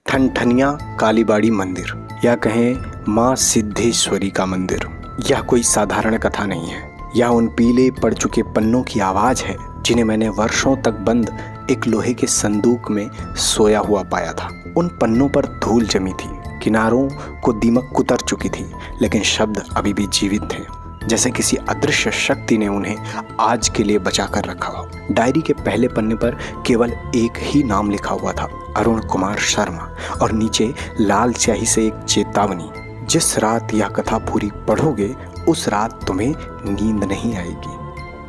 ठनठनिया कालीबाड़ी मंदिर या कहें माँ सिद्धेश्वरी का मंदिर, यह कोई साधारण कथा नहीं है। यह उन पीले पड़ चुके पन्नों की आवाज़ है जिन्हें मैंने वर्षों तक बंद एक लोहे के संदूक में सोया हुआ पाया था। उन पन्नों पर धूल जमी थी, किनारों को दीमक कुतर चुकी थी, लेकिन शब्द अभी भी जीवित थे, जैसे किसी अदृश्य शक्ति ने उन्हें आज के लिए बचा कर रखा हो। डायरी के पहले पन्ने पर केवल एक ही नाम लिखा हुआ था, अरुण कुमार शर्मा, और नीचे लाल स्याही से एक चेतावनी, जिस रात यह कथा पूरी पढ़ोगे उस रात तुम्हें नींद नहीं आएगी।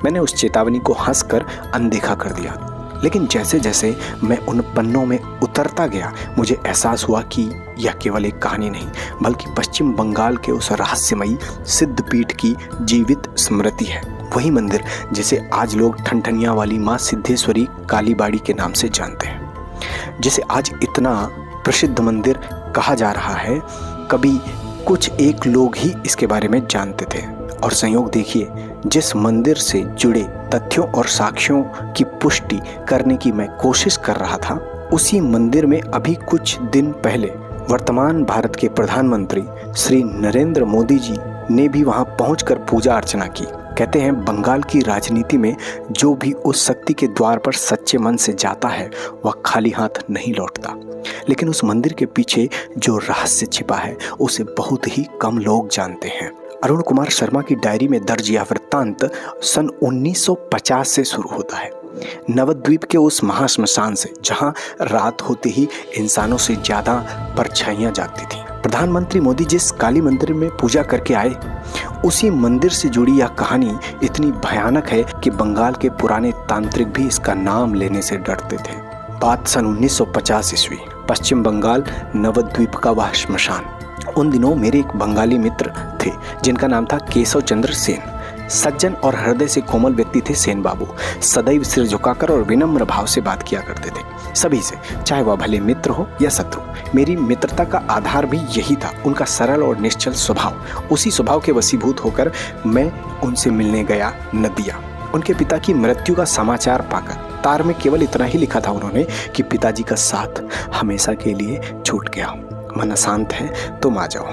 मैंने उस चेतावनी को हंसकर अनदेखा कर दिया, लेकिन जैसे जैसे मैं उन पन्नों में उतरता गया मुझे एहसास हुआ कि यह केवल एक कहानी नहीं बल्कि पश्चिम बंगाल के उस रहस्यमयी सिद्धपीठ की जीवित स्मृति है। वही मंदिर जिसे आज लोग ठनठनिया वाली माँ सिद्धेश्वरी कालीबाड़ी के नाम से जानते हैं, जिसे आज इतना प्रसिद्ध मंदिर कहा जा रहा है। कभी कुछ एक लोग ही इसके बारे में जानते थे, और संयोग देखिए, जिस मंदिर से जुड़े तथ्यों और साक्ष्यों की पुष्टि करने की मैं कोशिश कर रहा था, उसी मंदिर में अभी कुछ दिन पहले वर्तमान भारत के प्रधानमंत्री श्री नरेंद्र मोदी जी ने भी वहां पहुंचकर पूजा अर्चना की। कहते हैं बंगाल की राजनीति में जो भी उस शक्ति के द्वार पर सच्चे मन से जाता है वह खाली हाथ नहीं लौटता, लेकिन उस मंदिर के पीछे जो रहस्य छिपा है उसे बहुत ही कम लोग जानते हैं। अरुण कुमार शर्मा की डायरी में दर्ज यह वृत्तांत सन 1950 से शुरू होता है, नवद्वीप के उस महाश्मशान से, जहां रात होते ही इंसानों से ज्यादा परछाइयां जागती थी। प्रधानमंत्री मोदी जिस काली मंदिर में पूजा करके आए, उसी मंदिर से जुड़ी यह कहानी इतनी भयानक है कि बंगाल के पुराने तांत्रिक भी इसका नाम लेने से डरते थे। बात सन 1950 ईस्वी, पश्चिम बंगाल, नवद्वीप का वह श्मशान। उन दिनों मेरे एक बंगाली मित्र थे जिनका नाम था केशव चंद्र सेन। सज्जन और हृदय से कोमल व्यक्ति थे सेन बाबू। सदैव सिर झुकाकर और विनम्र भाव से बात किया करते थे सभी से, चाहे वह भले मित्र हो या शत्रु। मेरी मित्रता का आधार भी यही था, उनका सरल और निश्चल स्वभाव। उसी स्वभाव के वशीभूत होकर मैं उनसे मिलने गया नदिया। उनके पिता की मृत्यु का समाचार पाकर तार में केवल इतना ही लिखा था उन्होंने कि पिताजी का साथ हमेशा के लिए छूट गया। मन अशांत है तुम आ जाओ,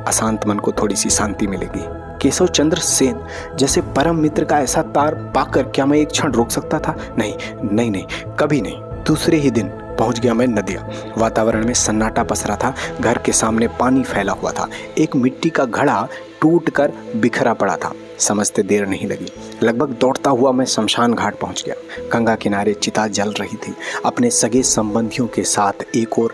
अशांत मन को थोड़ी सी शांति मिलेगी। केशव चंद्र सेन जैसे परम मित्र का ऐसा तार पाकर क्या मैं एक क्षण रोक सकता था? नहीं, कभी नहीं। दूसरे ही दिन पहुंच गया मैं नदिया। वातावरण में सन्नाटा पसरा था, घर के सामने पानी फैला हुआ था, एक मिट्टी का घड़ा टूटकर बिखरा पड़ा था। समझते देर नहीं लगी, लगभग दौड़ता हुआ मैं शमशान घाट पहुंच गया। गंगा किनारे चिता जल रही थी। अपने सगे संबंधियों के साथ एक और